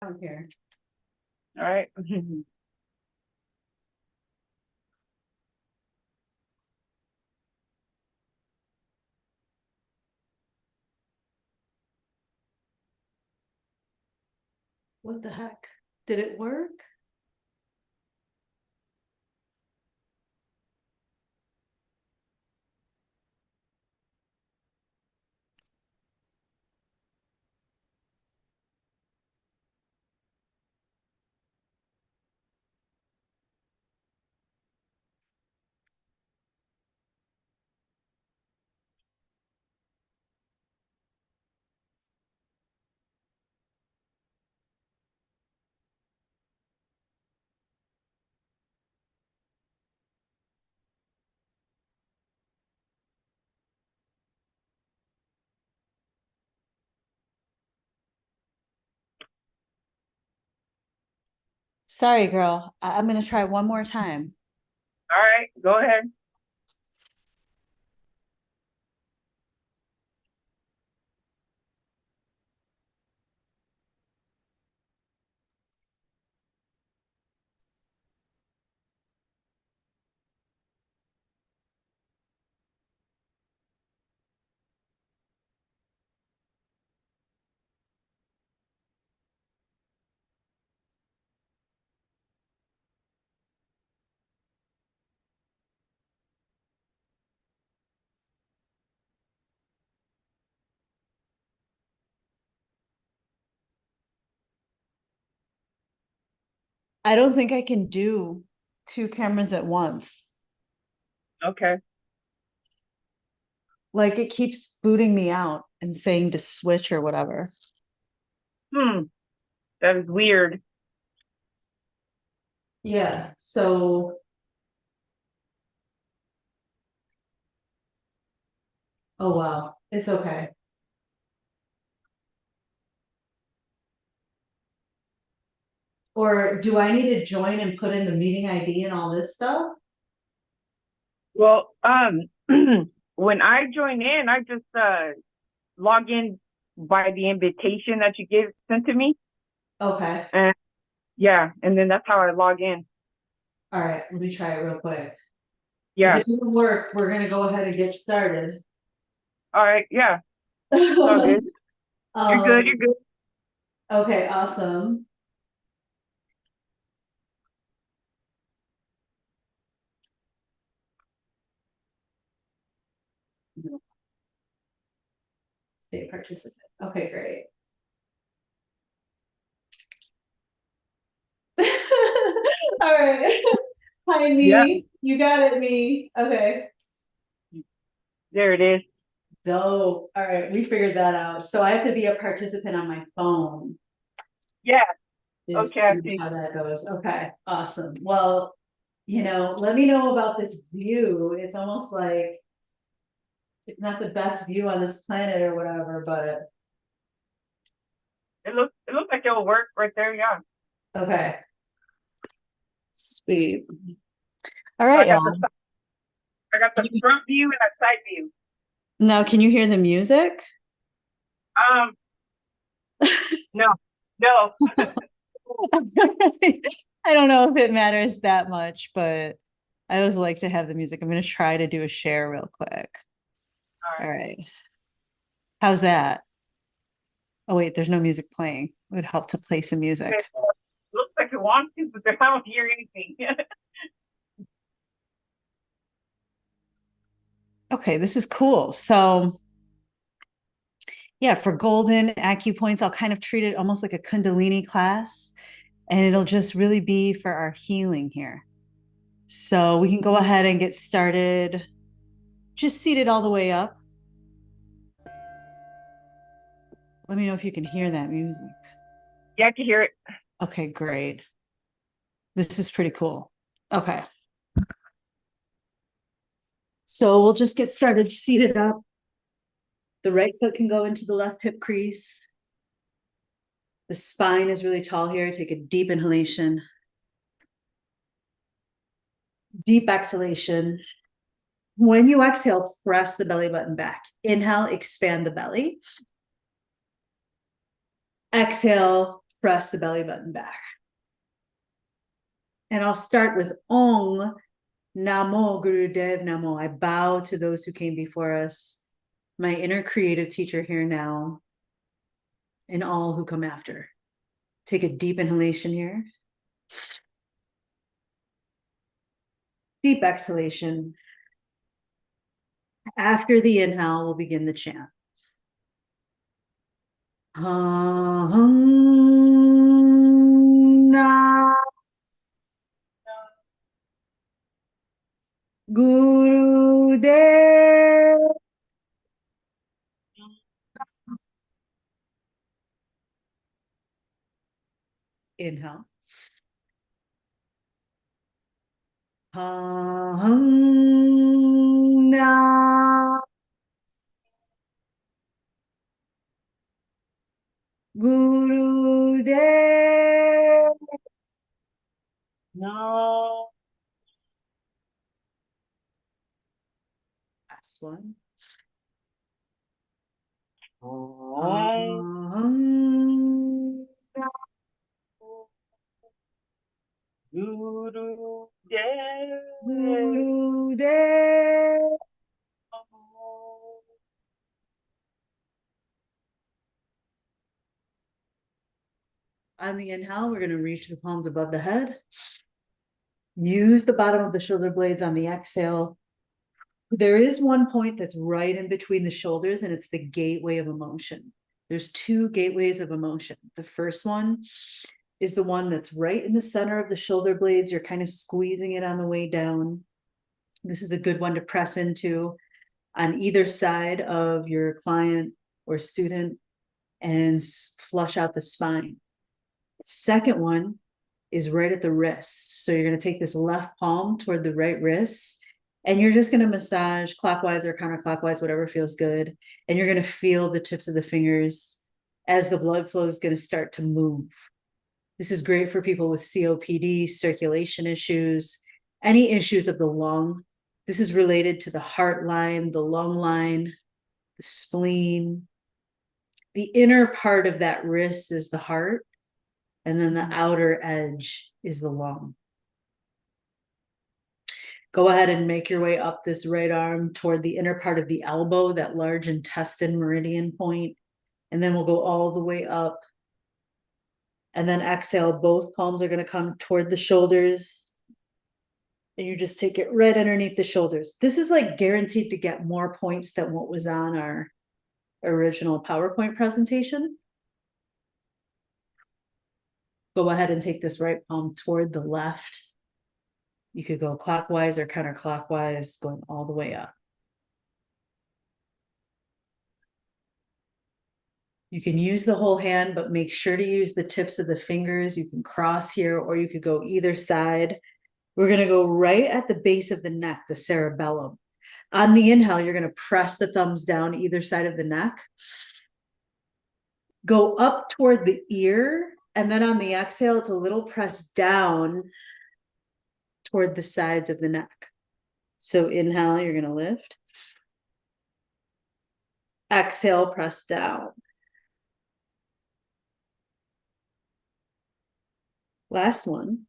Down here. All right. What the heck? Did it work? Sorry, girl. I'm gonna try one more time. All right, go ahead. I don't think I can do two cameras at once. Okay. Like it keeps booting me out and saying to switch or whatever. That is weird. Yeah. So, oh wow, it's okay. Or do I need to join and put in the meeting ID and all this stuff? Well, when I join in, I just log in by the invitation that you gave sent to me. Okay. And yeah, and then that's how I log in. All right. Let me try it real quick. Yeah. If it doesn't work, we're gonna go ahead and get started. All right. Yeah. It's all good. You're good. You're good. Okay, awesome. Stay participant. Okay, great. All right. Hi, Yeah. me. You got it, me. Okay. There it is. Dope. All right, we figured that out. So I have to be a participant on my phone. Yeah. Is Okay. I see. how that goes. Okay, awesome. Well, let me know about this view. It's almost like it's not the best view on this planet or whatever, but It looks like it'll work right there. Yeah. okay. Sweet. All So right, y'all. I got the front view and the side view. Now, can you hear the music? Um. No. No. I don't know if it matters that much, but I always like to have the music. I'm going to try to do a share real quick. All right. How's that? Oh, wait, there's no music playing. It would help to play some music. Looks like it wants to, but I don't hear anything. Okay, this is cool. So, yeah, for golden acupoints, I'll kind of treat it almost like a Kundalini class, and it'll just really be for our healing here. So, we can go ahead and get started. Just seated all the way up. Let me know if you can hear that music. Yeah, I can hear it. Okay, great. This is pretty cool. Okay. So we'll just get started seated up. The right foot can go into the left hip crease. The spine is really tall here. Take a deep inhalation. Deep exhalation. When you exhale, press the belly button back. Inhale, expand the belly. Exhale, press the belly button back. And I'll start with Ong Namo Gurudev Namo. I bow to those who came before us, my inner creative teacher here now, and all who come after. Take a deep inhalation here. Deep exhalation. After the inhale, we'll begin the chant. Na Gurudev. Inhale. Na Gurudev. No. Last one. Guru Dev. Gurudev. On the inhale, we're going to reach the palms above the head. Use the bottom of the shoulder blades on the exhale. There is one point that's right in between the shoulders, and it's the gateway of emotion. There's two gateways of emotion. The first one is the one that's right in the center of the shoulder blades. You're kind of squeezing it on the way down. This is a good one to press into on either side of your client or student and flush out the spine. The second one is right at the wrist. So you're going to take this left palm toward the right wrist, and you're just going to massage clockwise or counterclockwise, whatever feels good. And you're going to feel the tips of the fingers as the blood flow is going to start to move. This is great for people with COPD, circulation issues, any issues of the lung. This is related to the heart line, the lung line, the spleen. The inner part of that wrist is the heart, and then the outer edge is the lung. Go ahead and make your way up this right arm toward the inner part of the elbow, that large intestine meridian point, and then we'll go all the way up. And then exhale, both palms are going to come toward the shoulders. And you just take it right underneath the shoulders. This is like guaranteed to get more points than what was on our original PowerPoint presentation. Go ahead and take this right palm toward the left. You could go clockwise or counterclockwise, going all the way up. You can use the whole hand, but make sure to use the tips of the fingers. You can cross here, or you could go either side. We're going to go right at the base of the neck, the cerebellum. On the inhale, you're going to press the thumbs down either side of the neck. Go up toward the ear, and then on the exhale, it's a little pressed down toward the sides of the neck. So inhale, you're going to lift. Exhale, press down. Last one.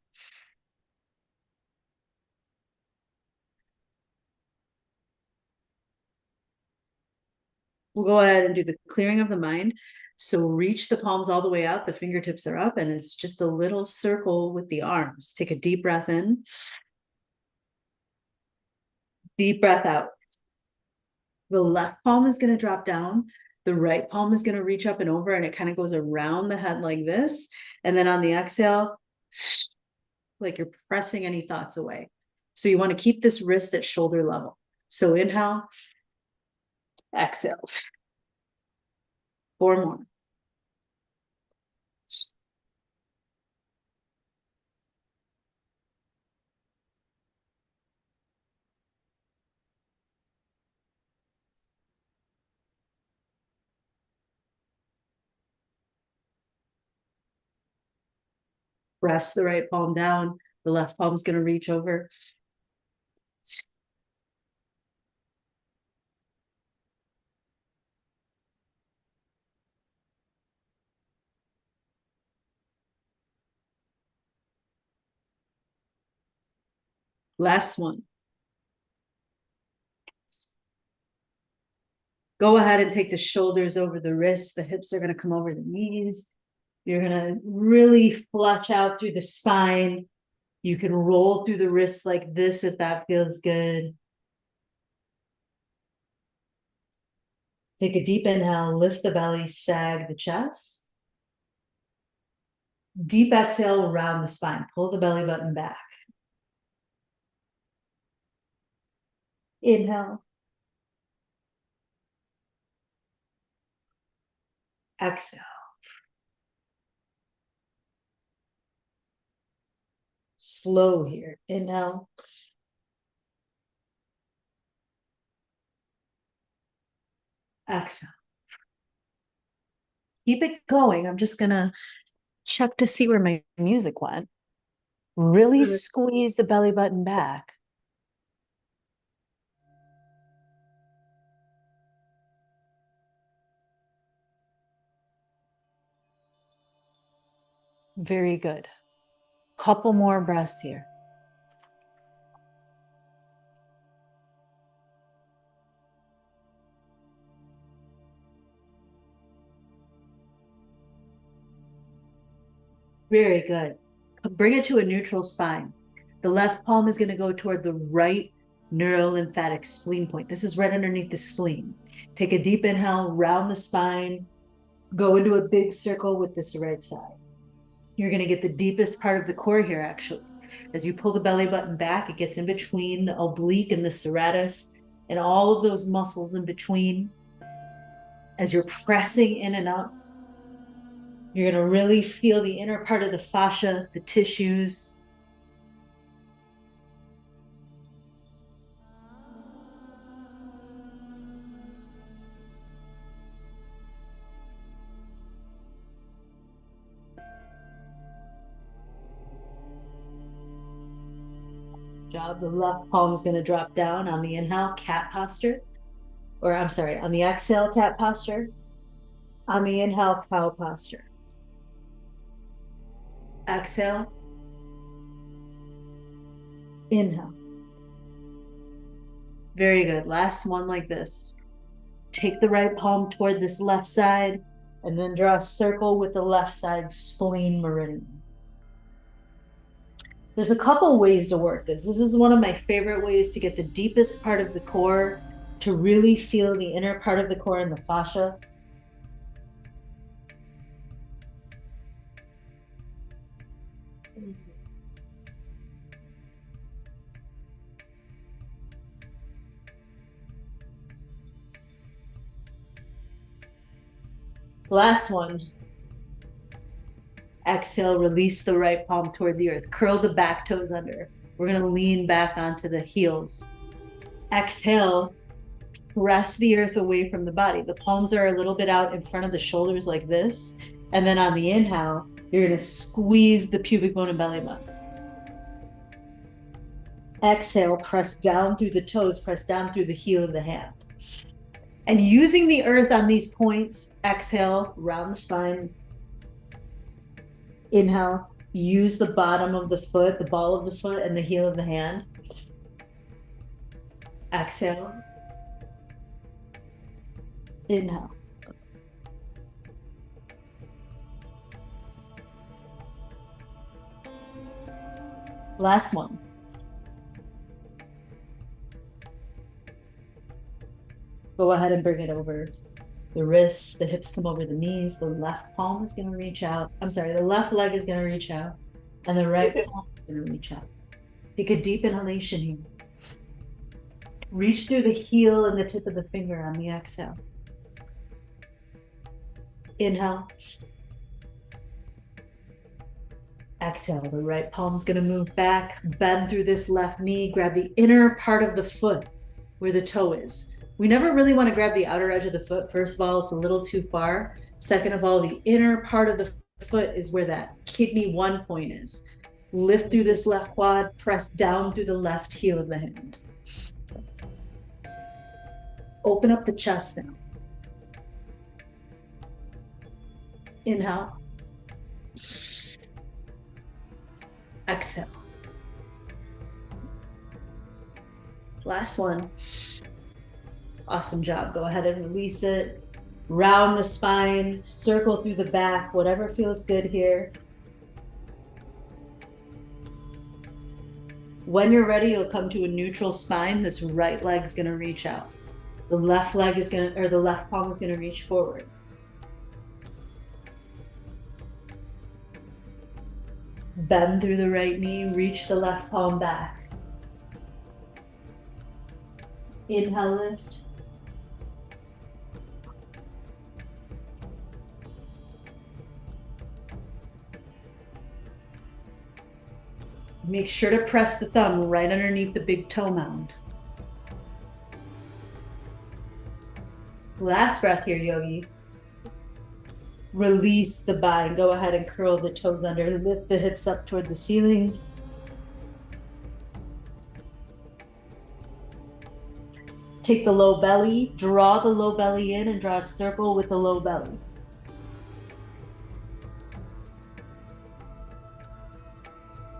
We'll go ahead and do the clearing of the mind. So reach the palms all the way out. The fingertips are up, and it's just a little circle with the arms. Take a deep breath in. Deep breath out. The left palm is going to drop down. The right palm is going to reach up and over, and it kind of goes around the head like this. And then on the exhale, like you're pressing any thoughts away. So you want to keep this wrist at shoulder level. So inhale, exhale. 4 more. Press the right palm down. The left palm is going to reach over. Last one. Go ahead and take the shoulders over the wrists. The hips are going to come over the knees. You're going to really flush out through the spine. You can roll through the wrists like this if that feels good. Take a deep inhale, lift the belly, sag the chest. Deep exhale around the spine. Pull the belly button back. Inhale. Exhale. Slow here. Inhale. Exhale. Keep it going. I'm just going to check to see where my music went. Really squeeze the belly button back. Very good. Couple more breaths here. Very good. Bring it to a neutral spine. The left palm is going to go toward the right neurolymphatic spleen point. This is right underneath the spleen. Take a deep inhale, round the spine, go into a big circle with this right side. You're going to get the deepest part of the core here, actually. As you pull the belly button back, it gets in between the oblique and the serratus and all of those muscles in between. As you're pressing in and up, you're going to really feel the inner part of the fascia, the tissues. Good job. The left palm is going to drop down on the inhale, cat posture. Or I'm sorry, on the exhale, cat posture. On the inhale, cow posture. Exhale. Inhale. Very good. Last one like this. Take the right palm toward this left side and then draw a circle with the left side spleen meridian. There's a couple ways to work this. This is one of my favorite ways to get the deepest part of the core, to really feel the inner part of the core and the fascia. Last one. Exhale, release the right palm toward the earth. Curl the back toes under. We're going to lean back onto the heels. Exhale, press the earth away from the body. The palms are a little bit out in front of the shoulders like this. And then on the inhale, you're going to squeeze the pubic bone and belly button. Exhale, press down through the toes, press down through the heel of the hand. And using the earth on these points, exhale, round the spine. Inhale, use the bottom of the foot, the ball of the foot, and the heel of the hand. Exhale. Inhale. Last one. Go ahead and bring it over the wrists, the hips come over the knees, the left palm is going to reach out. I'm sorry, the left leg is going to reach out, and the right palm is going to reach out. Take a deep inhalation here. Reach through the heel and the tip of the finger on the exhale. Inhale. Exhale, the right palm is going to move back, bend through this left knee, grab the inner part of the foot where the toe is. We never really want to grab the outer edge of the foot. First of all, it's a little too far. Second of all, the inner part of the foot is where that kidney 1 point is. Lift through this left quad, press down through the left heel of the hand. Open up the chest now. Inhale. Exhale. Last one. Awesome job. Go ahead and release it. Round the spine, circle through the back, whatever feels good here. When you're ready, you'll come to a neutral spine. This right leg's going to reach out. The left leg is going to, or the left palm is going to reach forward. Bend through the right knee, reach the left palm back. Inhale, lift. Make sure to press the thumb right underneath the big toe mound. Last breath here, yogi. Release the bind. Go ahead and curl the toes under. Lift the hips up toward the ceiling. Take the low belly, draw the low belly in and draw a circle with the low belly.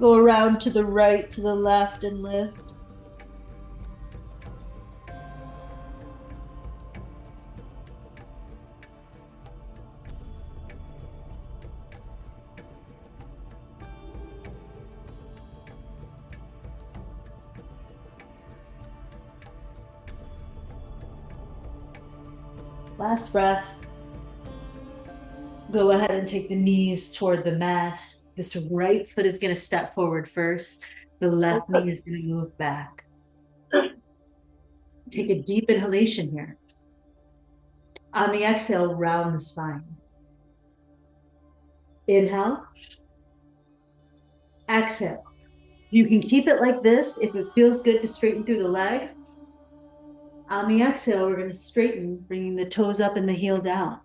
Go around to the right, to the left, and lift. Last breath. Go ahead and take the knees toward the mat. This right foot is going to step forward first. The left knee is going to move back. Take a deep inhalation here. On the exhale, round the spine. Inhale. Exhale. You can keep it like this if it feels good to straighten through the leg. On the exhale, we're going to straighten, bringing the toes up and the heel down.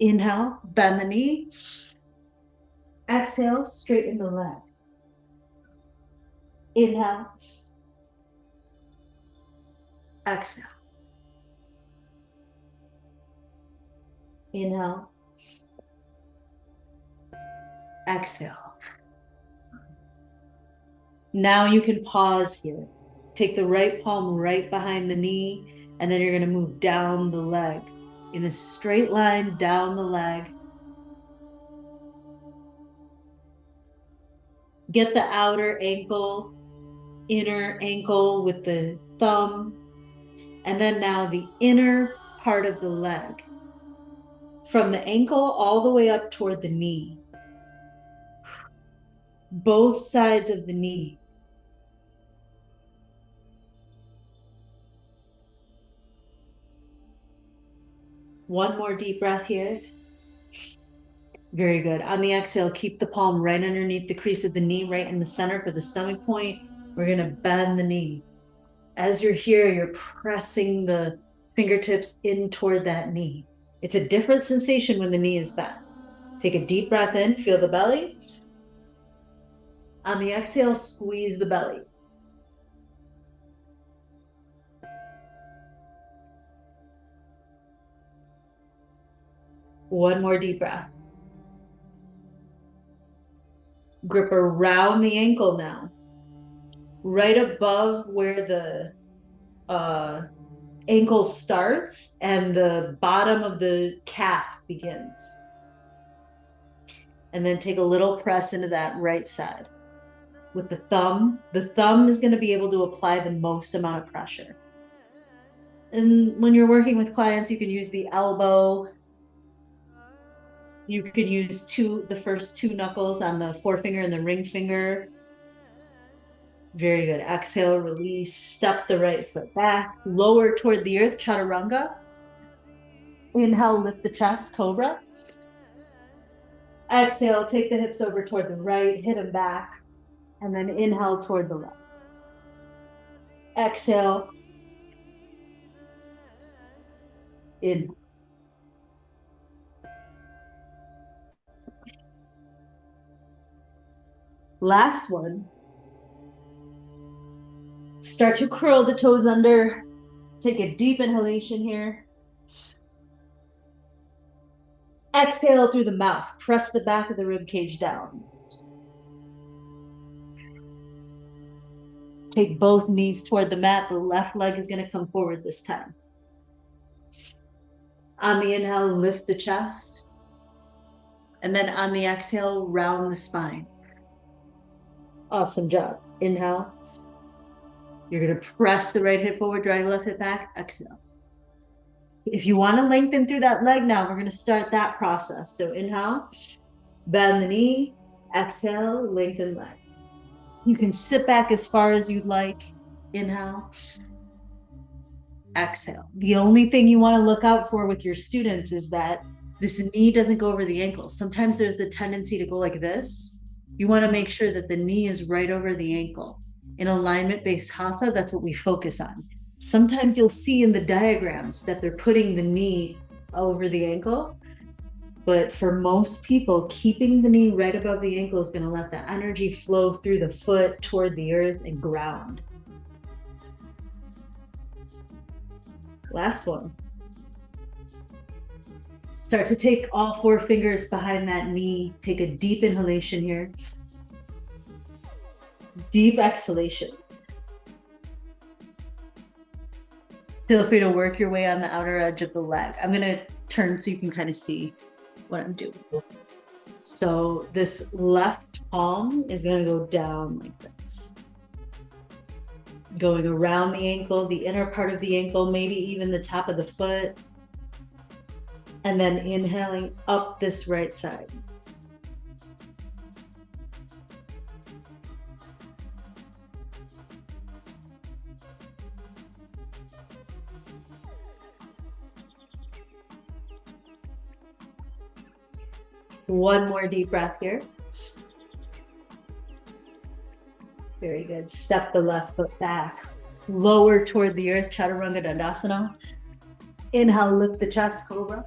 Inhale, bend the knee. Exhale, straighten the leg. Inhale. Exhale. Inhale. Exhale. Now you can pause here. Take the right palm right behind the knee, and then you're going to move down the leg in a straight line down the leg. Get the outer ankle, inner ankle with the thumb, and then now the inner part of the leg. From the ankle all the way up toward the knee. Both sides of the knee. One more deep breath here. Very good. On the exhale, keep the palm right underneath the crease of the knee, right in the center for the stomach point. We're going to bend the knee. As you're here, you're pressing the fingertips in toward that knee. It's a different sensation when the knee is bent. Take a deep breath in, feel the belly. On the exhale, squeeze the belly. One more deep breath. Grip around the ankle now. Right above where the ankle starts and the bottom of the calf begins. And then take a little press into that right side. With the thumb is going to be able to apply the most amount of pressure. And when you're working with clients, you can use the elbow. You could use the first two knuckles on the forefinger and the ring finger. Very good. Exhale, release, step the right foot back, lower toward the earth, chaturanga. Inhale, lift the chest, cobra. Exhale, take the hips over toward the right, hit them back, and then inhale toward the left. Exhale. Inhale. Last one. Start to curl the toes under. Take a deep inhalation here. Exhale through the mouth. Press the back of the rib cage down. Take both knees toward the mat. The left leg is going to come forward this time. On the inhale, lift the chest. And then on the exhale, round the spine. Awesome job. Inhale. You're going to press the right hip forward, drag the left hip back. Exhale. If you want to lengthen through that leg now, we're going to start that process. So inhale, bend the knee, exhale, lengthen leg. You can sit back as far as you'd like. Inhale, exhale. The only thing you want to look out for with your students is that this knee doesn't go over the ankle. Sometimes there's the tendency to go like this. You want to make sure that the knee is right over the ankle. In alignment-based hatha, that's what we focus on. Sometimes you'll see in the diagrams that they're putting the knee over the ankle. But for most people, keeping the knee right above the ankle is going to let the energy flow through the foot toward the earth and ground. Last one. Start to take all 4 fingers behind that knee. Take a deep inhalation here. Deep exhalation. Feel free to work your way on the outer edge of the leg. I'm going to turn so you can kind of see what I'm doing. So this left palm is going to go down like this. Going around the ankle, the inner part of the ankle, maybe even the top of the foot. And then inhaling up this right side. One more deep breath here. Very good. Step the left foot back. Lower toward the earth, Chaturanga Dandasana. Inhale, lift the chest, cobra.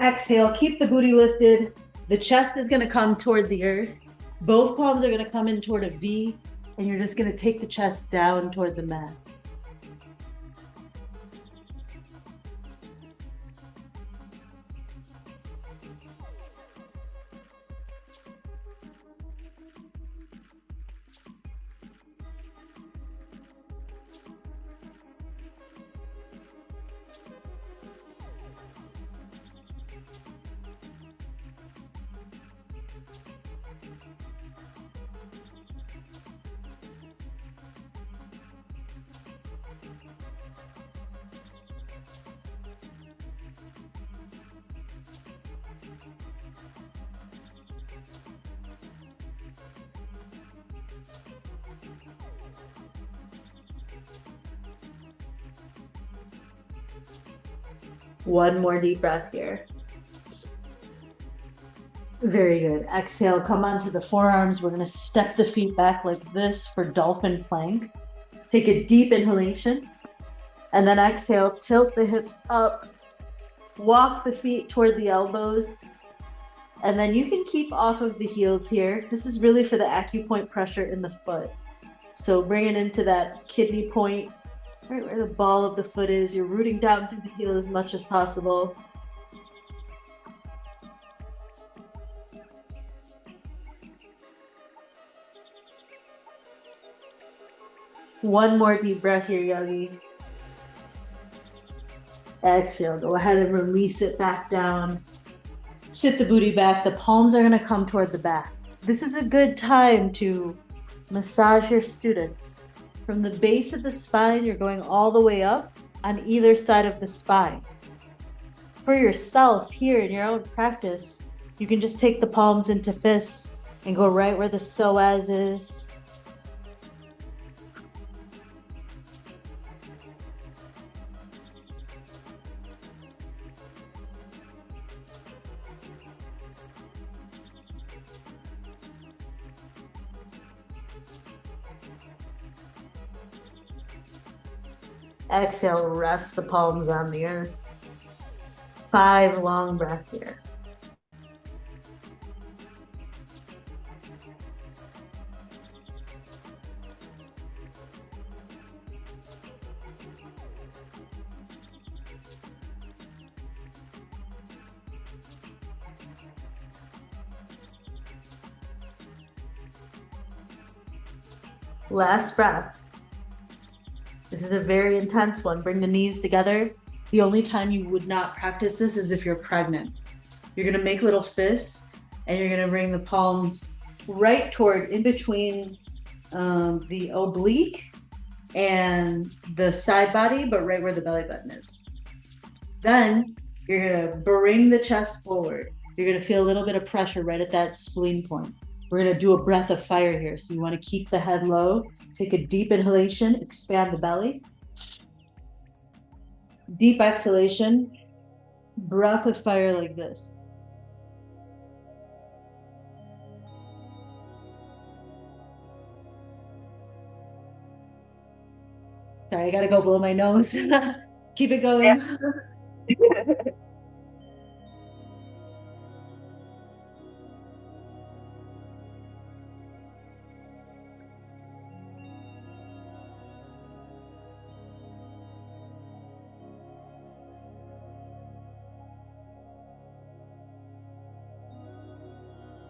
Exhale, keep the booty lifted. The chest is going to come toward the earth. Both palms are going to come in toward a V, and you're just going to take the chest down toward the mat. One more deep breath here. Very good. Exhale, come onto the forearms. We're going to step the feet back like this for dolphin plank. Take a deep inhalation. And then exhale, tilt the hips up. Walk the feet toward the elbows. And then you can keep off of the heels here. This is really for the acupoint pressure in the foot. So bring it into that kidney point, right where the ball of the foot is. You're rooting down through the heel as much as possible. One more deep breath here, Yogi. Exhale, go ahead and release it back down. Sit the booty back. The palms are going to come toward the back. This is a good time to massage your students. From the base of the spine, you're going all the way up on either side of the spine. For yourself here in your own practice, you can just take the palms into fists and go right where the psoas is. Exhale, rest the palms on the earth. 5 long breaths here. Last breath. This is a very intense one. Bring the knees together. The only time you would not practice this is if you're pregnant. You're going to make little fists and you're going to bring the palms right toward in between the oblique and the side body, but right where the belly button is. Then you're going to bring the chest forward. You're going to feel a little bit of pressure right at that spleen point. We're going to do a breath of fire here. So you want to keep the head low, take a deep inhalation, expand the belly. Deep exhalation, breath of fire like this. Sorry, I got to go blow my nose. Keep it going. Yeah.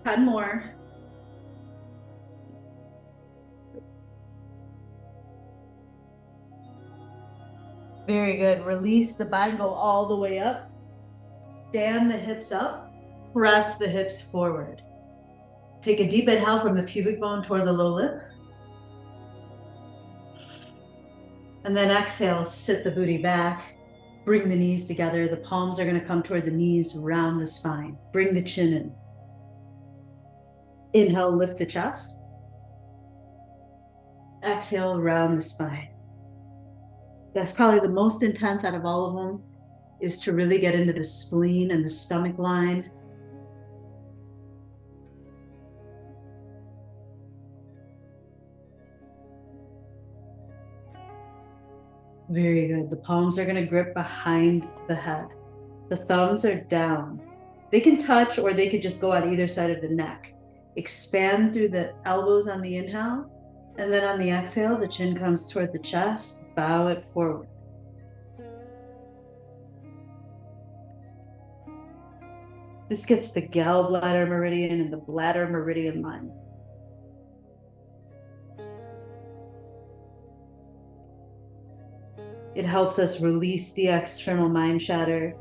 10 more. Very good. Release the bind, go all the way up. Stand the hips up. Press the hips forward. Take a deep inhale from the pubic bone toward the low lip. And then exhale, sit the booty back. Bring the knees together. The palms are going to come toward the knees, round the spine. Bring the chin in. Inhale, lift the chest. Exhale, round the spine. That's probably the most intense out of all of them, is to really get into the spleen and the stomach line. Very good. The palms are going to grip behind the head. The thumbs are down. They can touch or they could just go on either side of the neck. Expand through the elbows on the inhale. And then on the exhale, the chin comes toward the chest. Bow it forward. This gets the gallbladder meridian and the bladder meridian line. It helps us release the external mind chatter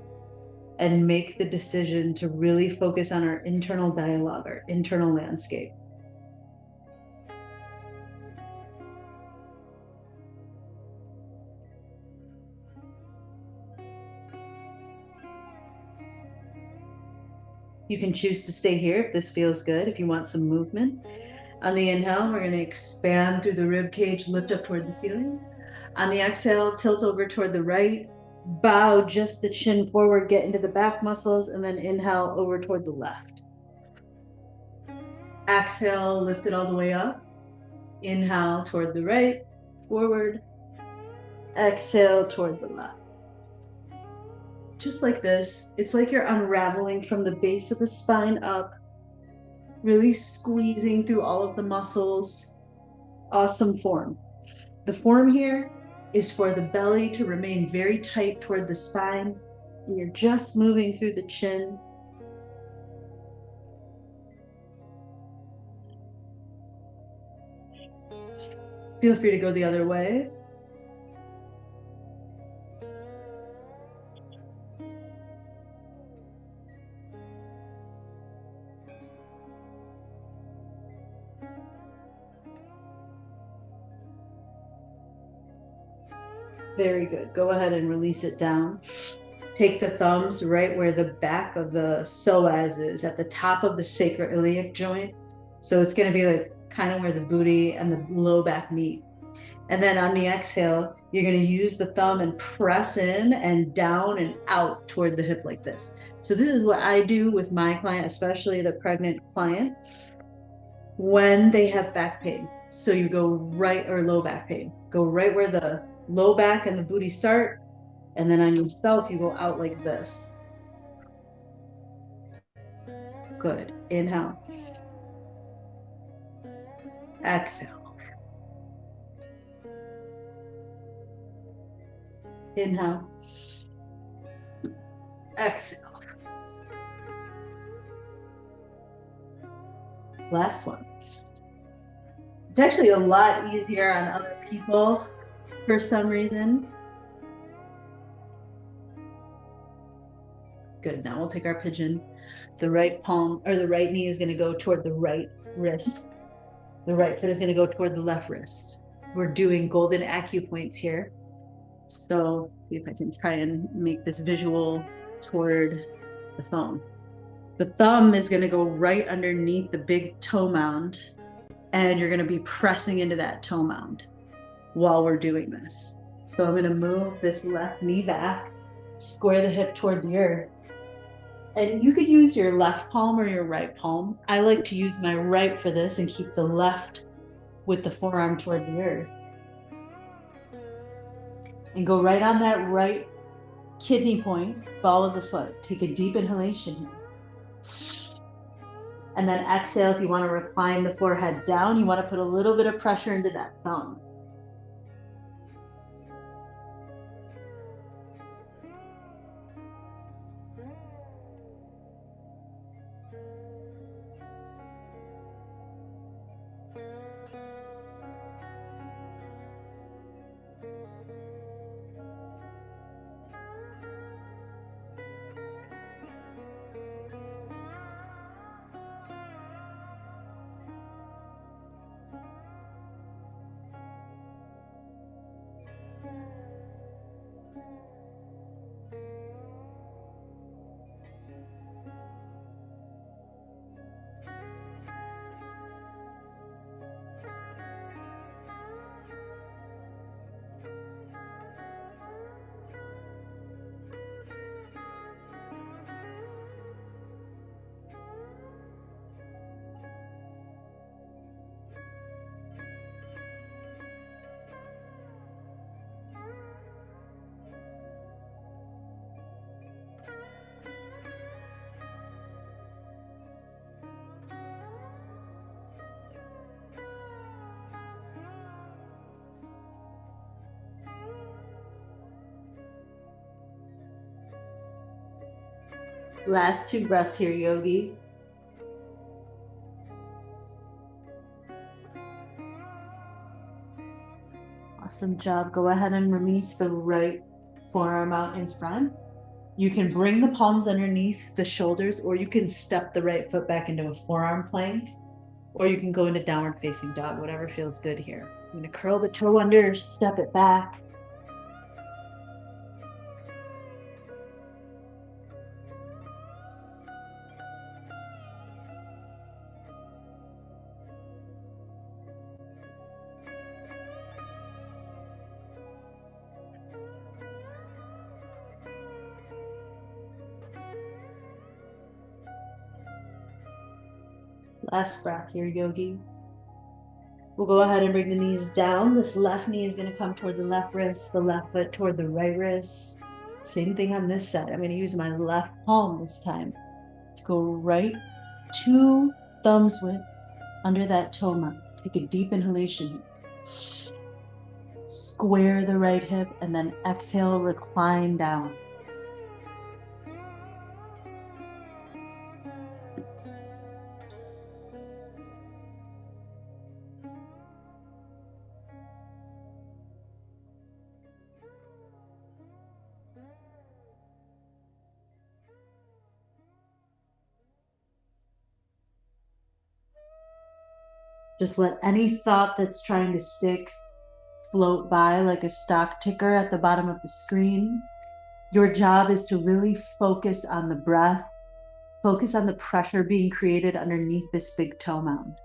and make the decision to really focus on our internal dialogue, our internal landscape. You can choose to stay here if this feels good, if you want some movement. On the inhale, we're going to expand through the rib cage, lift up toward the ceiling. On the exhale, tilt over toward the right, bow just the chin forward, get into the back muscles, and then inhale over toward the left. Exhale, lift it all the way up. Inhale toward the right, forward. Exhale toward the left. Just like this, it's like you're unraveling from the base of the spine up, really squeezing through all of the muscles. Awesome form. The form here is for the belly to remain very tight toward the spine. And you're just moving through the chin. Feel free to go the other way. Very good. Go ahead and release it down. Take the thumbs right where the back of the psoas is, at the top of the sacroiliac joint. So it's going to be like kind of where the booty and the low back meet. And then on the exhale, you're going to use the thumb and press in and down and out toward the hip like this. So this is what I do with my client, especially the pregnant client, when they have back pain. So you go right, or low back pain, go right where the low back and the booty start. And then on yourself, you go out like this. Good. Inhale. Exhale. Inhale. Exhale. Last one. It's actually a lot easier on other people for some reason. Good. Now we'll take our pigeon. The right palm or the right knee is going to go toward the right wrist. The right foot is going to go toward the left wrist. We're doing golden acupoints here. So see if I can try and make this visual toward the thumb. The thumb is going to go right underneath the big toe mound, and you're going to be pressing into that toe mound while we're doing this. So I'm going to move this left knee back, square the hip toward the earth. And you could use your left palm or your right palm. I like to use my right for this and keep the left with the forearm toward the earth. And go right on that right kidney point, ball of the foot. Take a deep inhalation here. And then exhale if you want to recline the forehead down. You want to put a little bit of pressure into that thumb. Last two breaths here, yogi. Awesome job. Go ahead and release the right forearm out in front. You can bring the palms underneath the shoulders, or you can step the right foot back into a forearm plank, or you can go into downward facing dog, whatever feels good here. I'm going to curl the toe under, step it back. Last breath here, yogi. We'll go ahead and bring the knees down. This left knee is going to come toward the left wrist, the left foot toward the right wrist. Same thing on this side. I'm going to use my left palm this time. Let's go right 2 thumbs width under that toe mound. Take a deep inhalation here. Square the right hip and then exhale, recline down. Just let any thought that's trying to stick float by like a stock ticker at the bottom of the screen. Your job is to really focus on the breath, focus on the pressure being created underneath this big toe mound.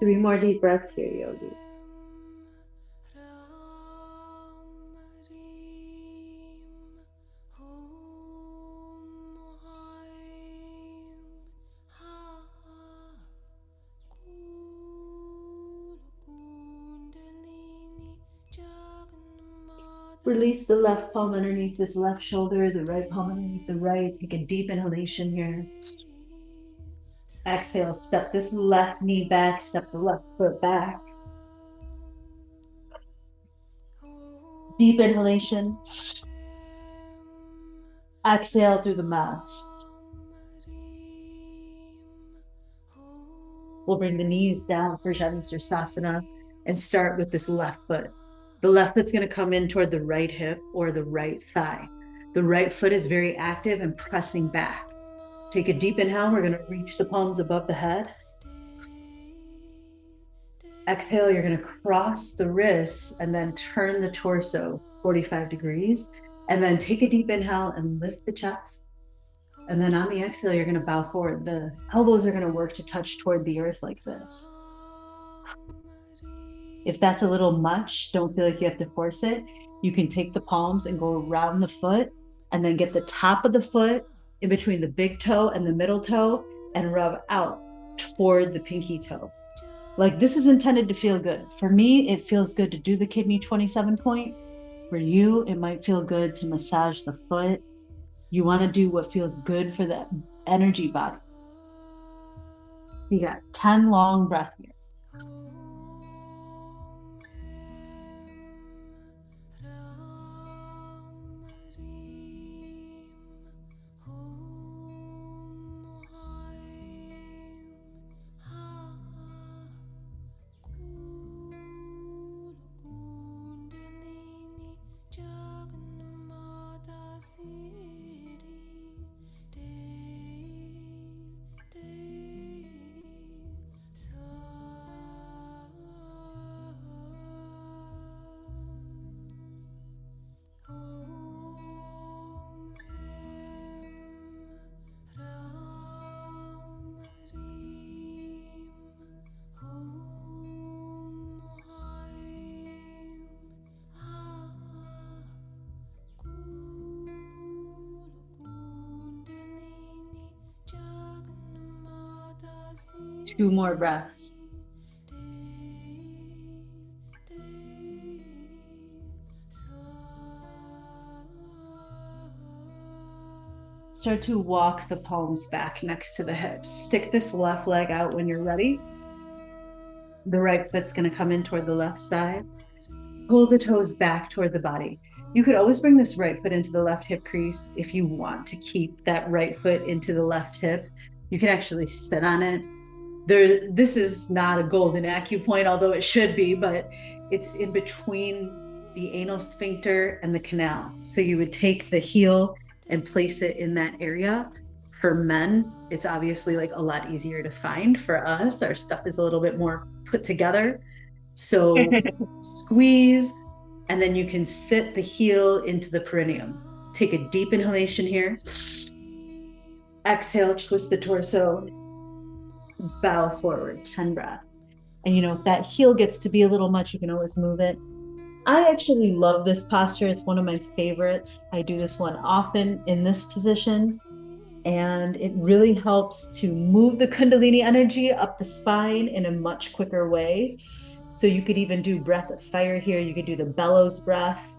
Three more deep breaths here, Yogi. Release the left palm underneath this left shoulder, the right palm underneath the right. Take a deep inhalation here. Exhale, step this left knee back, step the left foot back. Deep inhalation. Exhale through the mouth. We'll bring the knees down for Janusirsasana and start with this left foot. The left foot's going to come in toward the right hip or the right thigh. The right foot is very active and pressing back. Take a deep inhale. We're going to reach the palms above the head. Exhale, you're going to cross the wrists and then turn the torso 45 degrees. And then take a deep inhale and lift the chest. And then on the exhale, you're going to bow forward. The elbows are going to work to touch toward the earth like this. If that's a little much, don't feel like you have to force it. You can take the palms and go around the foot and then get the top of the foot in between the big toe and the middle toe and rub out toward the pinky toe. Like, this is intended to feel good. For me, it feels good to do the kidney 27 point. For you, it might feel good to massage the foot. You want to do what feels good for the energy body. You got 10 long breaths here. Two more breaths. Start to walk the palms back next to the hips. Stick this left leg out when you're ready. The right foot's going to come in toward the left side. Pull the toes back toward the body. You could always bring this right foot into the left hip crease if you want to keep that right foot into the left hip. You can actually sit on it. This is not a golden acupoint, although it should be, but it's in between the anal sphincter and the canal. So you would take the heel and place it in that area. For men, it's obviously like a lot easier to find. For us, our stuff is a little bit more put together. So squeeze, and then you can sit the heel into the perineum. Take a deep inhalation here. Exhale, twist the torso, bow forward, 10 breaths. And if that heel gets to be a little much, you can always move it. I actually love this posture. It's one of my favorites. I do this one often in this position, and it really helps to move the Kundalini energy up the spine in a much quicker way. So you could even do breath of fire here. You could do the bellows breath,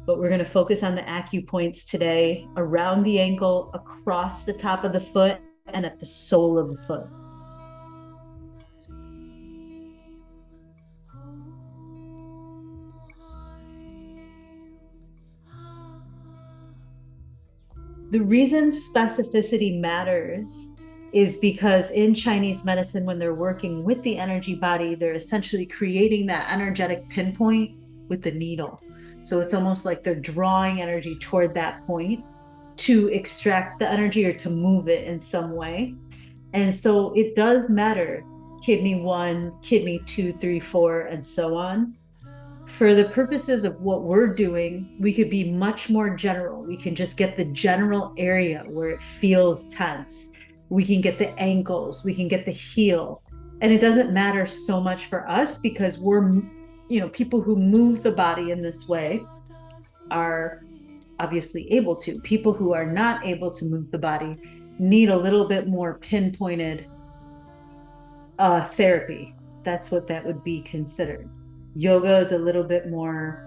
but we're going to focus on the acupoints today, around the ankle, across the top of the foot, and at the sole of the foot. The reason specificity matters is because in Chinese medicine, when they're working with the energy body, they're essentially creating that energetic pinpoint with the needle. So it's almost like they're drawing energy toward that point to extract the energy or to move it in some way. And so it does matter, kidney 1, kidney 2, 3, 4, and so on. For the purposes of what we're doing, we could be much more general. We can just get the general area where it feels tense. We can get the ankles, we can get the heel. And it doesn't matter so much for us because we're, people who move the body in this way are obviously able to. People who are not able to move the body need a little bit more pinpointed therapy. That's what that would be considered. Yoga is a little bit more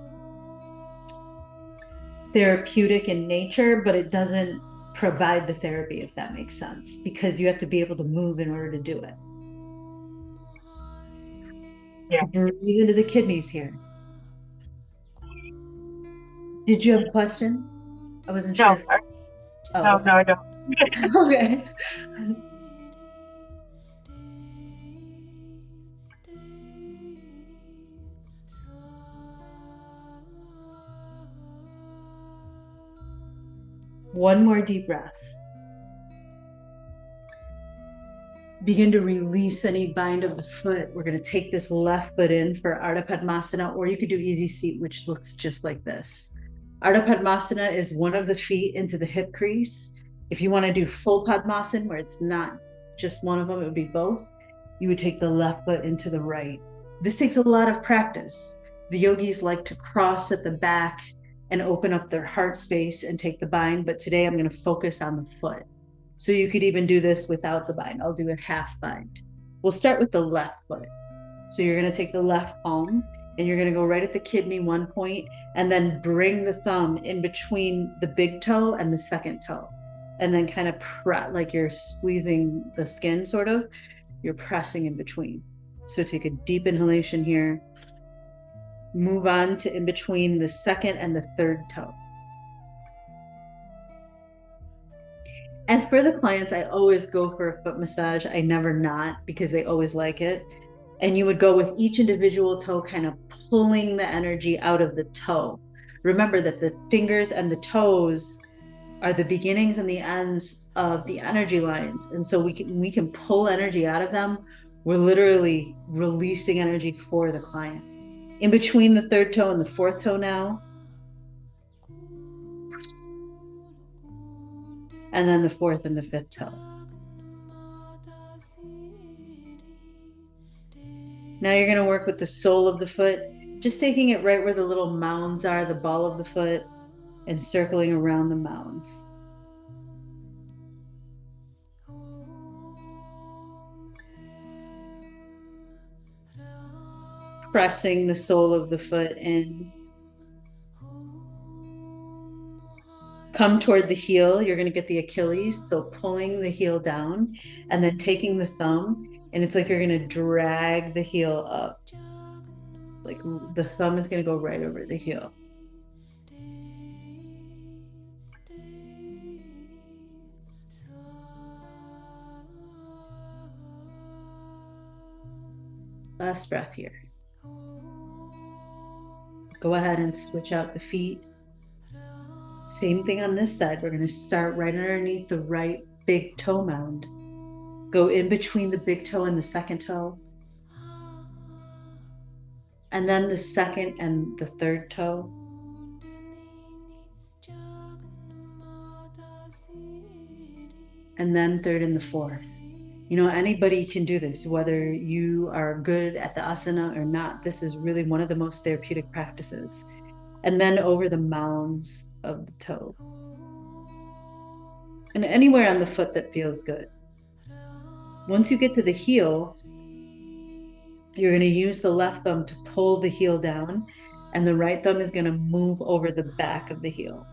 therapeutic in nature, but it doesn't provide the therapy, if that makes sense, because you have to be able to move in order to do it. Yeah. Breathe into the kidneys here. Did you have a question? I wasn't No, sure. Oh, no, okay. no, I don't. Okay. One more deep breath. Begin to release any bind of the foot. We're going to take this left foot in for Ardha Padmasana, or you could do easy seat, which looks just like this. Ardha Padmasana is one of the feet into the hip crease. If you want to do full Padmasana, where it's not just one of them, it would be both. You would take the left foot into the right. This takes a lot of practice. The yogis like to cross at the back and open up their heart space and take the bind, but today I'm going to focus on the foot. So you could even do this without the bind. I'll do a half bind. We'll start with the left foot. So you're going to take the left palm and you're going to go right at the kidney, one point, and then bring the thumb in between the big toe and the second toe. And then kind of like you're squeezing the skin, sort of. You're pressing in between. So take a deep inhalation here. Move on to in between the second and the third toe. And for the clients, I always go for a foot massage. I never not because they always like it. And you would go with each individual toe, kind of pulling the energy out of the toe. Remember that the fingers and the toes are the beginnings and the ends of the energy lines. And so we can pull energy out of them. We're literally releasing energy for the client. In between the third toe and the fourth toe now, and then the fourth and the fifth toe. Now you're going to work with the sole of the foot, just taking it right where the little mounds are, the ball of the foot, and circling around the mounds. Pressing the sole of the foot in. Come toward the heel. You're going to get the Achilles. So pulling the heel down and then taking the thumb. And it's like you're going to drag the heel up. Like the thumb is going to go right over the heel. Last breath here. Go ahead and switch out the feet. Same thing on this side. We're going to start right underneath the right big toe mound. Go in between the big toe and the second toe. And then the second and the third toe. And then third and the fourth. Anybody can do this, whether you are good at the asana or not. This is really one of the most therapeutic practices. And then over the mounds of the toe. And anywhere on the foot that feels good. Once you get to the heel, you're going to use the left thumb to pull the heel down, and the right thumb is going to move over the back of the heel.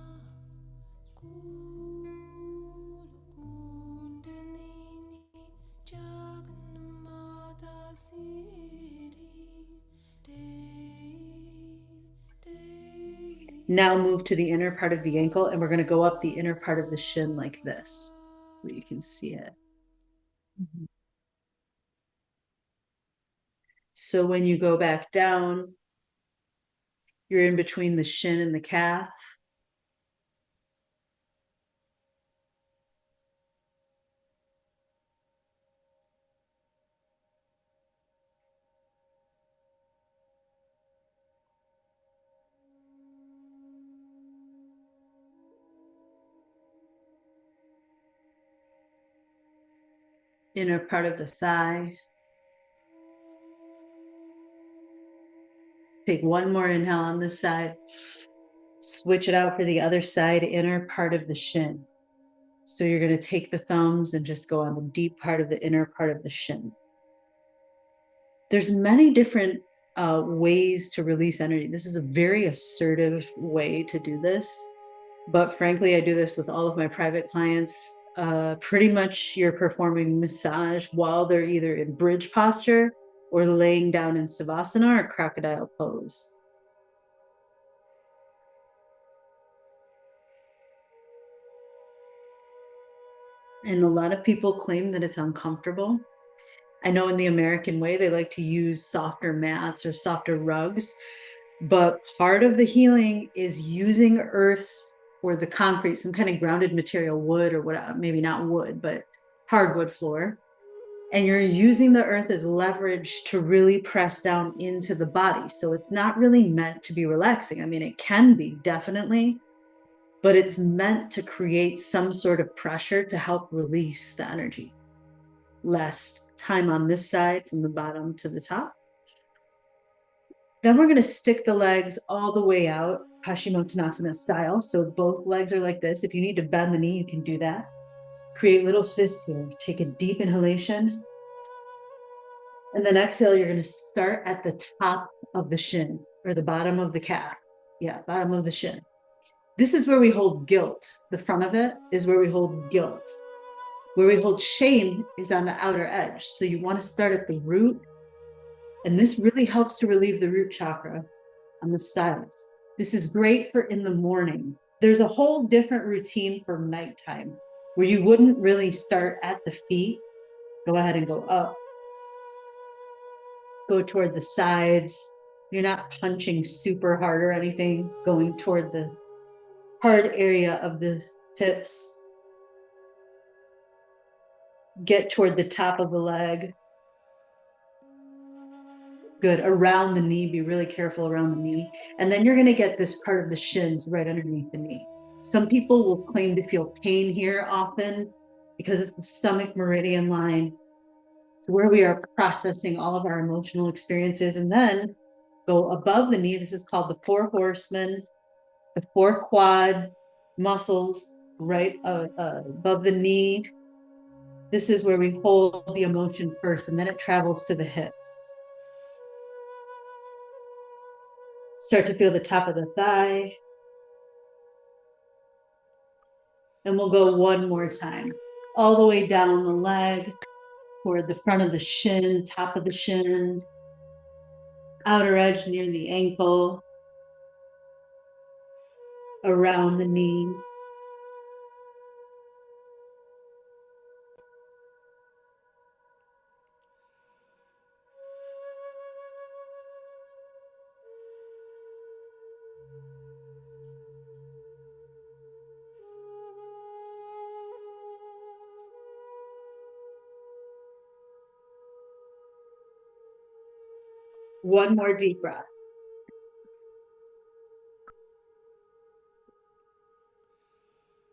Now move to the inner part of the ankle, and we're going to go up the inner part of the shin like this, where you can see it. So when you go back down, you're in between the shin and the calf. Inner part of the thigh. Take one more inhale on this side. Switch it out for the other side, inner part of the shin. So you're going to take the thumbs and just go on the deep part of the inner part of the shin. There's many different ways to release energy. This is a very assertive way to do this. But frankly, I do this with all of my private clients. Pretty much you're performing massage while they're either in bridge posture or laying down in savasana or crocodile pose. And a lot of people claim that it's uncomfortable. I know in the American way, they like to use softer mats or softer rugs, but part of the healing is using earth's or the concrete, some kind of grounded material, wood or what, maybe not wood, but hardwood floor. And you're using the earth as leverage to really press down into the body. So it's not really meant to be relaxing. I mean, it can be definitely, but it's meant to create some sort of pressure to help release the energy. Last time on this side from the bottom to the top. Then we're going to stick the legs all the way out, Paschimottanasana style. So both legs are like this. If you need to bend the knee, you can do that. Create little fists here. Take a deep inhalation. And then exhale, you're going to start at the top of the shin or the bottom of the calf. Yeah, bottom of the shin. This is where we hold guilt. The front of it is where we hold guilt. Where we hold shame is on the outer edge. So you want to start at the root. And this really helps to relieve the root chakra on the sides. This is great for in the morning. There's a whole different routine for nighttime where you wouldn't really start at the feet. Go ahead and go up. Go toward the sides. You're not punching super hard or anything, going toward the hard area of the hips. Get toward the top of the leg. Good. Around the knee, be really careful around the knee. And then you're going to get this part of the shins right underneath the knee. Some people will claim to feel pain here often because it's the stomach meridian line. It's where we are processing all of our emotional experiences. And then go above the knee. This is called the four horsemen, the four quad muscles right above the knee. This is where we hold the emotion first, and then it travels to the hip. Start to feel the top of the thigh. And we'll go one more time. All the way down the leg, toward the front of the shin, top of the shin, outer edge near the ankle, around the knee. One more deep breath.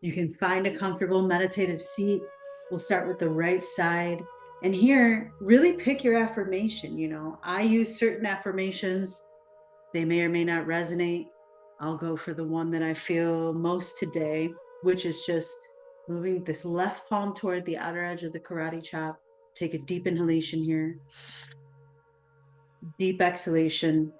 You can find a comfortable meditative seat. We'll start with the right side. And here, really pick your affirmation. You know, I use certain affirmations. They may or may not resonate. I'll go for the one that I feel most today, which is just moving this left palm toward the outer edge of the karate chop. Take a deep inhalation here. Deep exhalation.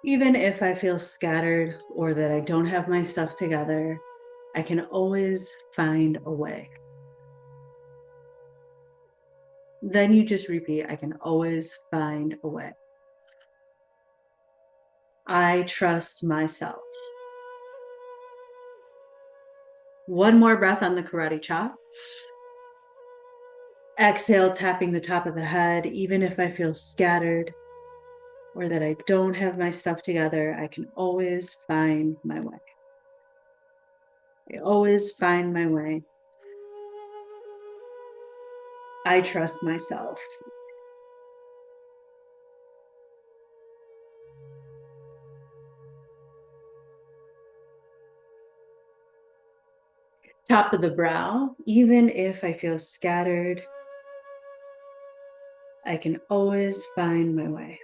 Even if I feel scattered or that I don't have my stuff together, I can always find a way. Then you just repeat, I can always find a way. I trust myself. One more breath on the karate chop. Exhale, tapping the top of the head, even if I feel scattered or that I don't have my stuff together, I can always find my way. I always find my way. I trust myself. Top of the brow, even if I feel scattered, I can always find my way.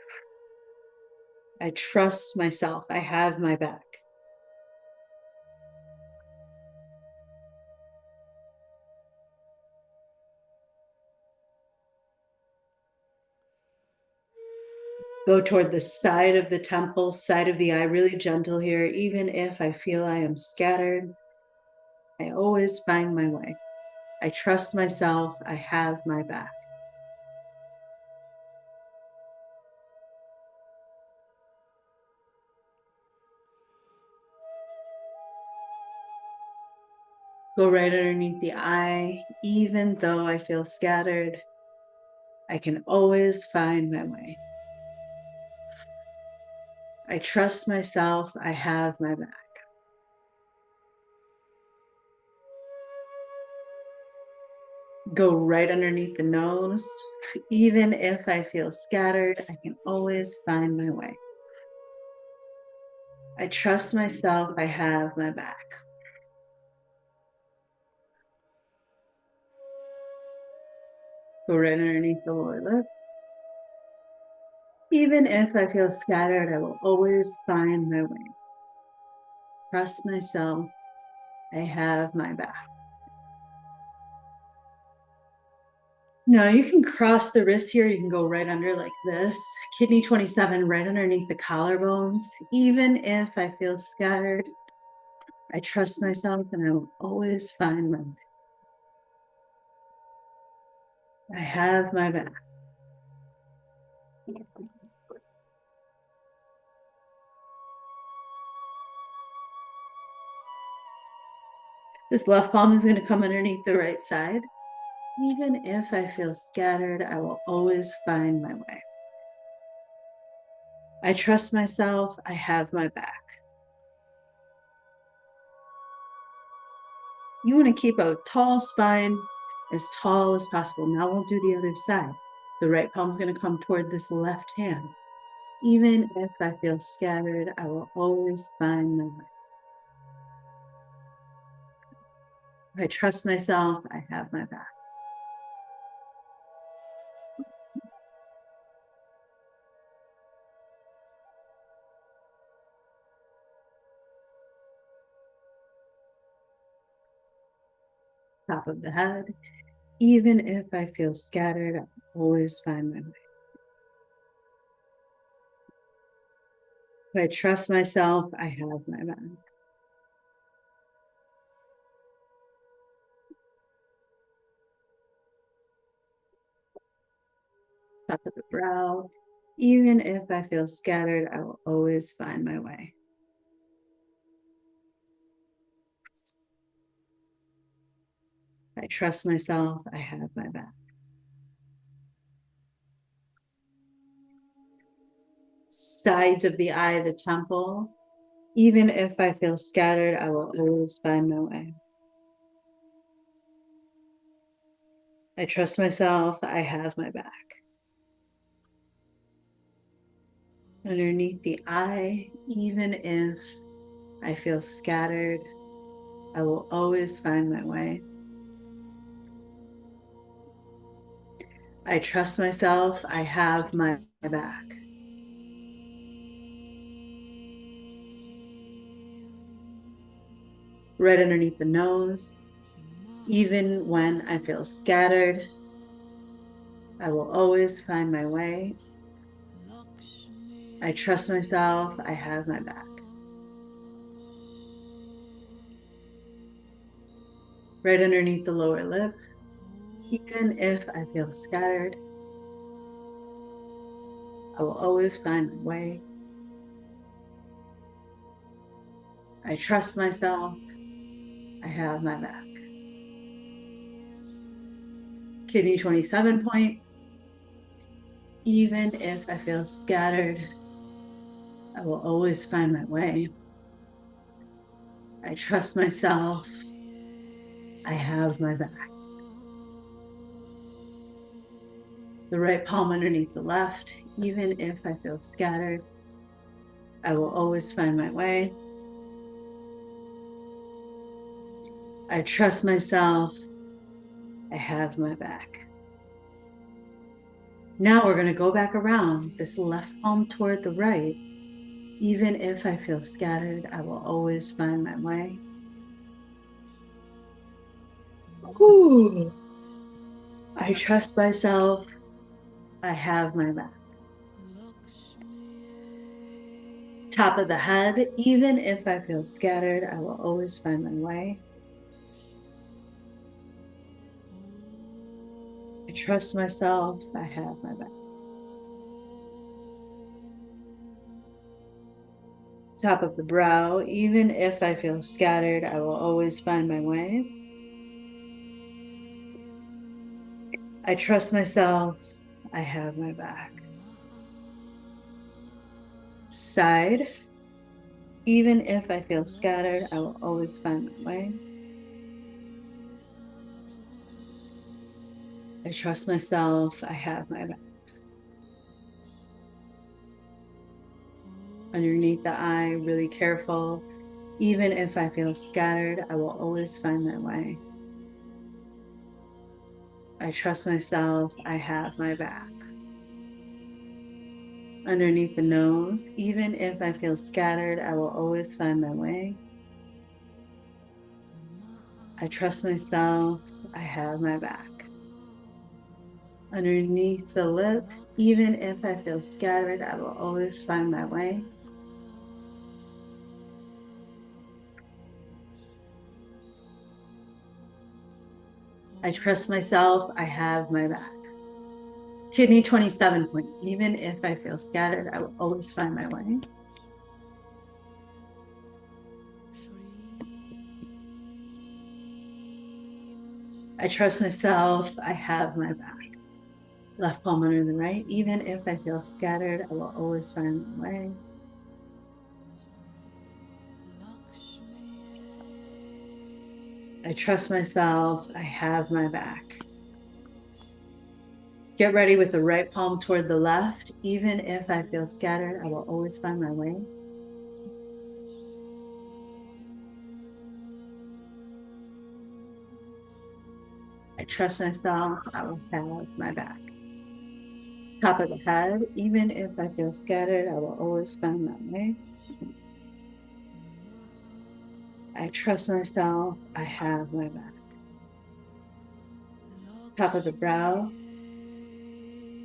I trust myself. I have my back. Go toward the side of the temple, side of the eye, really gentle here. Even if I feel I am scattered, I always find my way. I trust myself. I have my back. Go right underneath the eye. Even though I feel scattered, I can always find my way. I trust myself. I have my back. Go right underneath the nose. Even if I feel scattered, I can always find my way. I trust myself. I have my back. Go right underneath the lower lip. Even if I feel scattered, I will always find my way. Trust myself. I have my back. Now you can cross the wrist here. You can go right under like this. Kidney 27 right underneath the collarbones. Even if I feel scattered, I trust myself and I will always find my way. I have my back. This left palm is going to come underneath the right side. Even if I feel scattered, I will always find my way. I trust myself. I have my back. You want to keep a tall spine, as tall as possible. Now we'll do the other side. The right palm is going to come toward this left hand. Even if I feel scattered, I will always find my way. I trust myself. I have my back. Top of the head. Even if I feel scattered, I always find my way. I trust myself. I have my back. Top of the brow. Even if I feel scattered, I will always find my way. I trust myself. I have my back. Sides of the eye, the temple. Even if I feel scattered, I will always find my way. I trust myself. I have my back. Underneath the eye, even if I feel scattered, I will always find my way. I trust myself. I have my back. Right underneath the nose, even when I feel scattered, I will always find my way. I trust myself. I have my back. Right underneath the lower lip, even if I feel scattered, I will always find my way. I trust myself. I have my back. Kidney 27 point. Even if I feel scattered, I will always find my way. I trust myself. I have my back. The right palm underneath the left, even if I feel scattered, I will always find my way. I trust myself. I have my back. Now we're going to go back around, this left palm toward the right. Even if I feel scattered, I will always find my way. Ooh. I trust myself. I have my back. Top of the head, even if I feel scattered, I will always find my way. I trust myself. I have my back. Top of the brow, even if I feel scattered, I will always find my way. I trust myself. I have my back. Side, even if I feel scattered, I will always find my way. I trust myself. I have my back. Underneath the eye, really careful. Even if I feel scattered, I will always find my way. I trust myself. I have my back. Underneath the nose, even if I feel scattered, I will always find my way. I trust myself. I have my back. Underneath the lip, even if I feel scattered, I will always find my way. I trust myself. I have my back. Kidney 27 point. Even if I feel scattered, I will always find my way. I trust myself. I have my back. Left palm under the right. Even if I feel scattered, I will always find my way. I trust myself. I have my back. Get ready with the right palm toward the left. Even if I feel scattered, I will always find my way. I trust myself. I will have my back. Top of the head. Even if I feel scattered, I will always find my way. I trust myself. I have my back. Top of the brow.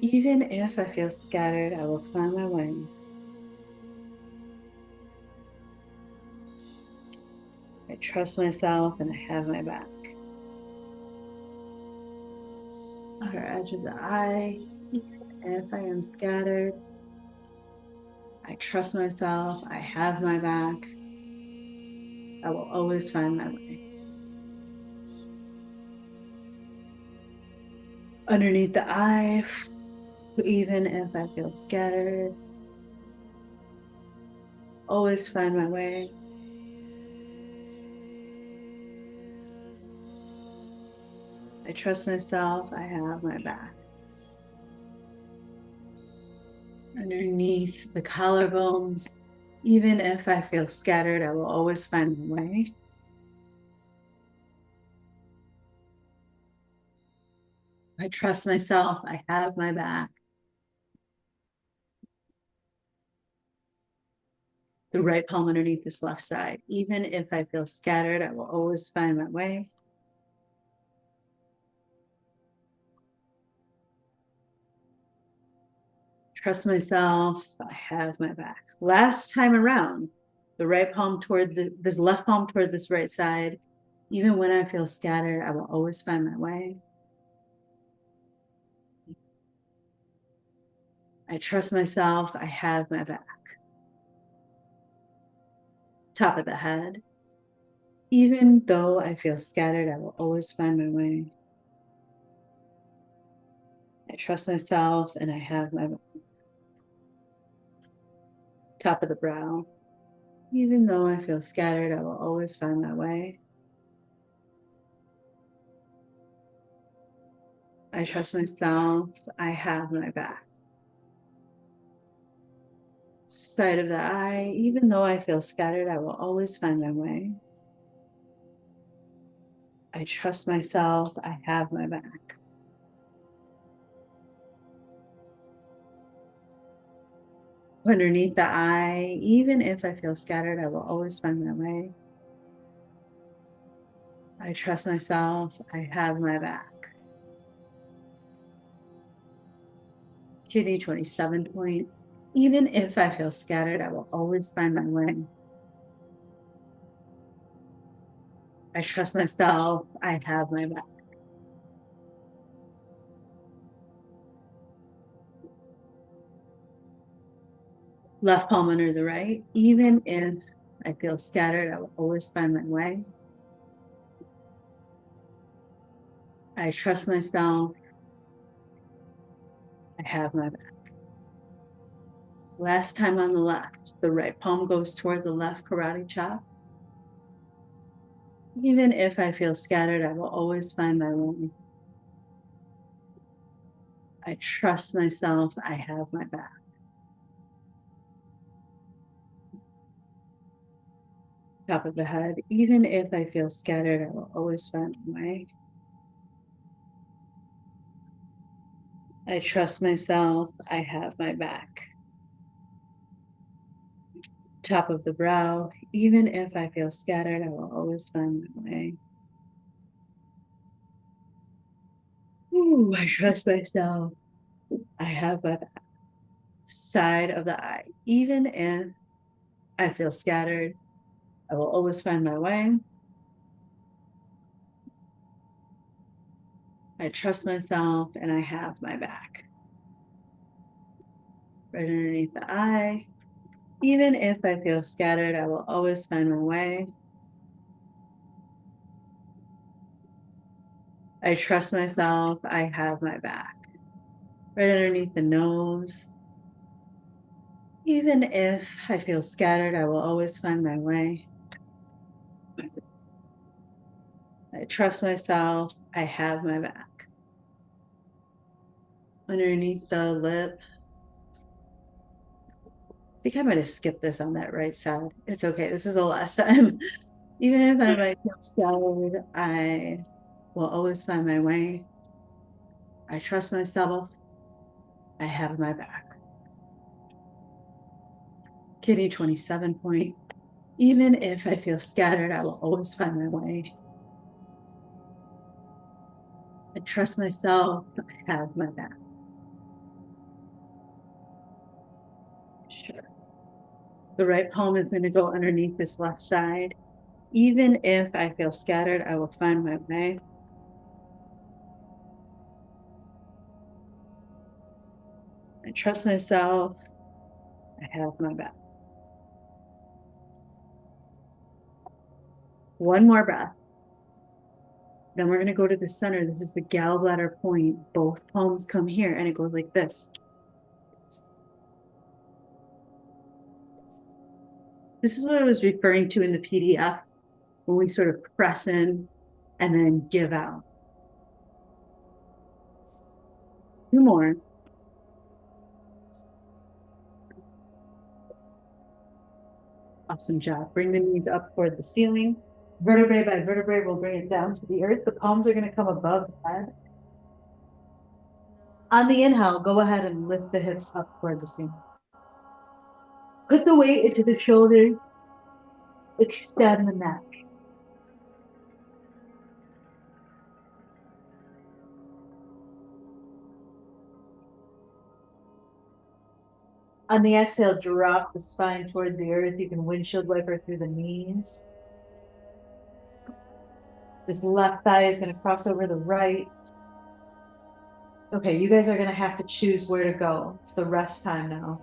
Even if I feel scattered, I will find my way. I trust myself and I have my back. Outer edge of the eye. Even if I am scattered, I trust myself. I have my back. I will always find my way. Underneath the eye, even if I feel scattered, always find my way. I trust myself. I have my back. Underneath the collarbones, even if I feel scattered, I will always find my way. I trust myself. I have my back. The right palm underneath this left side. Even if I feel scattered, I will always find my way. Trust myself. I have my back. Last time around, the right palm toward this left palm toward this right side. Even when I feel scattered, I will always find my way. I trust myself. I have my back. Top of the head. Even though I feel scattered, I will always find my way. I trust myself and I have my back. Top of the brow. Even though I feel scattered, I will always find my way. I trust myself. I have my back. Side of the eye. Even though I feel scattered, I will always find my way. I trust myself. I have my back. Underneath the eye, even if I feel scattered, I will always find my way. I trust myself. I have my back. Kidney 27 point. Even if I feel scattered, I will always find my way. I trust myself. I have my back. Left palm under the right. Even if I feel scattered, I will always find my way. I trust myself. I have my back. Last time on the left. The right palm goes toward the left karate chop. Even if I feel scattered, I will always find my way. I trust myself. I have my back. Top of the head. Even if I feel scattered, I will always find my way. I trust myself. I have my back. Top of the brow. Even if I feel scattered, I will always find my way. Ooh, I trust myself. I have my back. Side of the eye. Even if I feel scattered, I will always find my way. I trust myself and I have my back. Right underneath the eye. Even if I feel scattered, I will always find my way. I trust myself. I have my back. Right underneath the nose. Even if I feel scattered, I will always find my way. I trust myself. I have my back. Underneath the lip. I think I might have skipped this on that right side. It's okay. This is the last time. Even if I might feel scattered, I will always find my way. I trust myself. I have my back. Kidney 27 point. Even if I feel scattered, I will always find my way. I trust myself. I have my back. Sure. The right palm is going to go underneath this left side. Even if I feel scattered, I will find my way. I trust myself. I have my back. One more breath. Then we're going to go to the center. This is the gallbladder point. Both palms come here and it goes like this. This is what I was referring to in the PDF when we sort of press in and then give out. Two more. Awesome job. Bring the knees up toward the ceiling. Vertebrae by vertebrae, we'll bring it down to the earth. The palms are going to come above the head. On the inhale, go ahead and lift the hips up toward the ceiling. Put the weight into the shoulders. Extend the neck. On the exhale, drop the spine toward the earth. You can windshield wiper through the knees. This left thigh is going to cross over the right. Okay, you guys are going to have to choose where to go. It's the rest time now.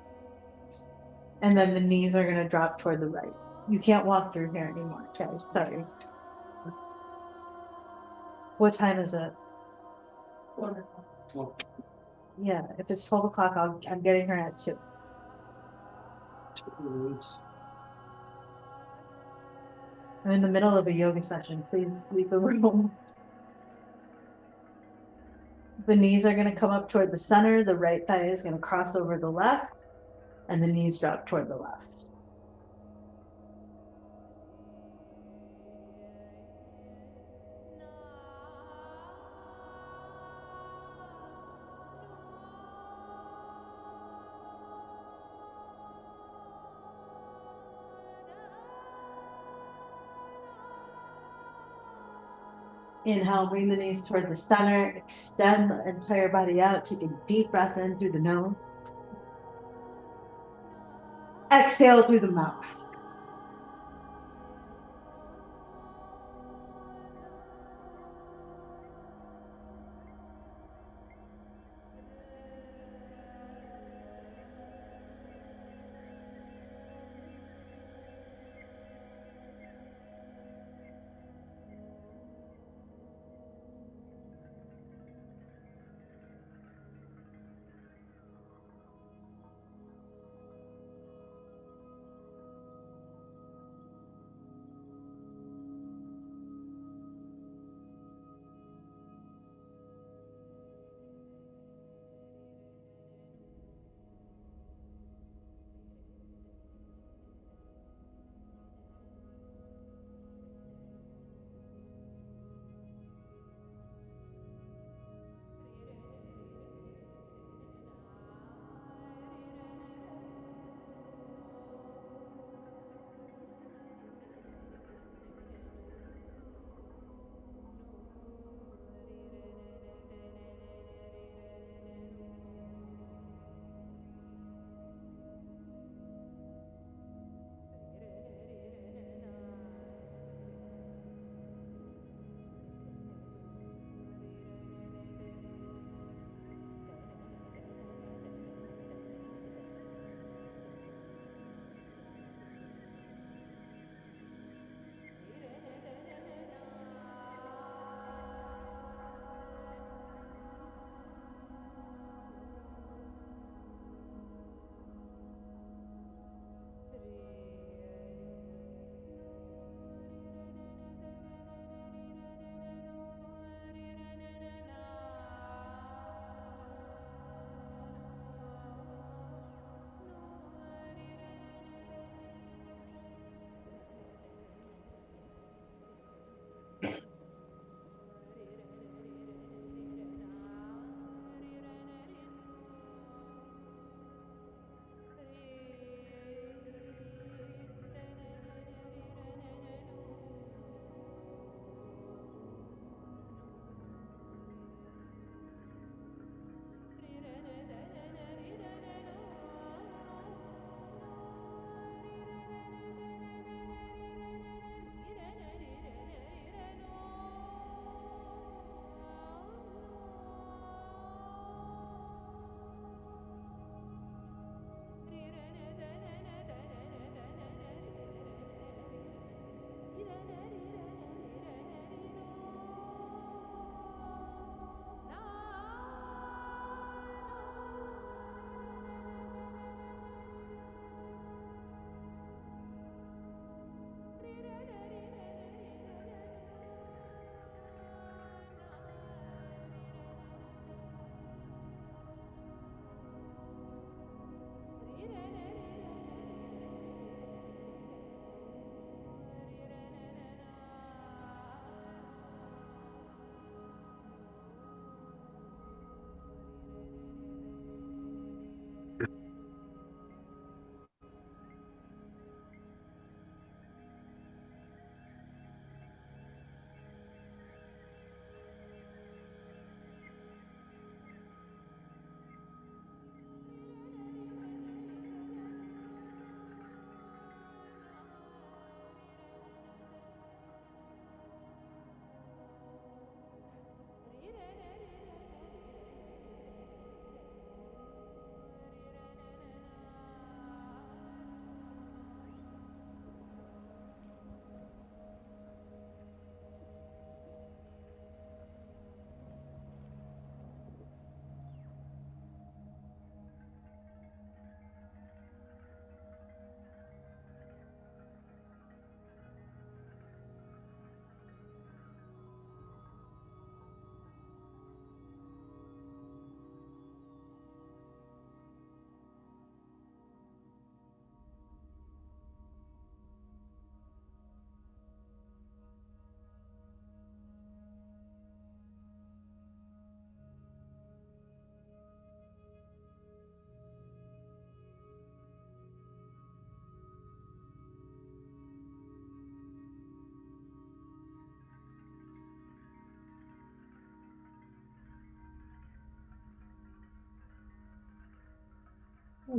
And then the knees are going to drop toward the right. You can't walk through here anymore, guys. Sorry. What time is it? 12. Yeah, if it's 12 o'clock, I'm getting her at 2. I'm in the middle of a yoga session. Please leave the room. The knees are going to come up toward the center. The right thigh is going to cross over the left, and the knees drop toward the left. Inhale, bring the knees toward the center, extend the entire body out. Take a deep breath in through the nose. Exhale through the mouth.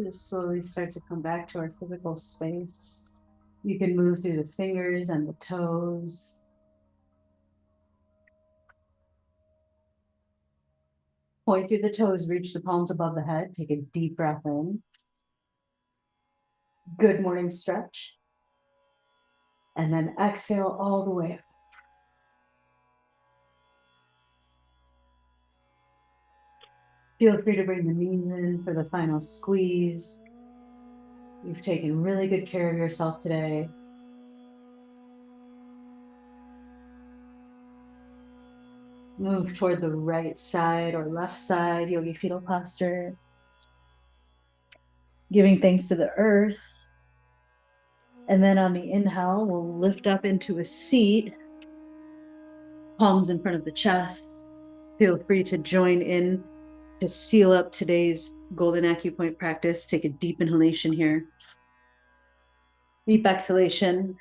Just slowly start to come back to our physical space. You can move through the fingers and the toes. Point through the toes, reach the palms above the head. Take a deep breath in. Good morning stretch. And then exhale all the way up. Feel free to bring the knees in for the final squeeze. You've taken really good care of yourself today. Move toward the right side or left side, yogi fetal posture. Giving thanks to the earth. And then on the inhale, we'll lift up into a seat, palms in front of the chest. Feel free to join in to seal up today's golden acupoint practice. Take a deep inhalation here. Deep exhalation.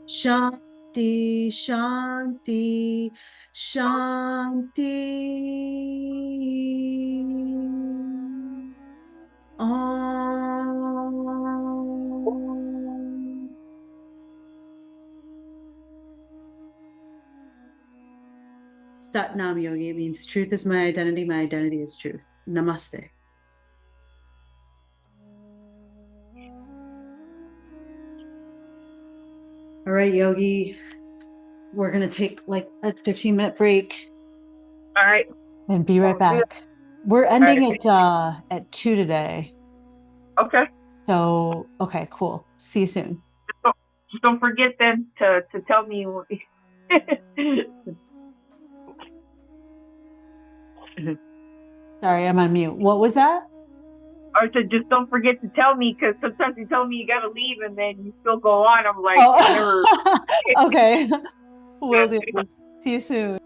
Shanti, Shanti, Shanti. Om. Sat Nam Yogi. It means truth is my identity is truth. Namaste. All right, Yogi. We're going to take like a 15-minute break. All right. And be right back. We're ending at 2 today. Okay. So, okay, cool. See you soon. Just don't forget then to tell me. Sorry, I'm on mute. What was that? Or to just don't forget to tell me, because sometimes you tell me you gotta leave and then you still go on. I'm like, oh. Okay. Will do. See you soon.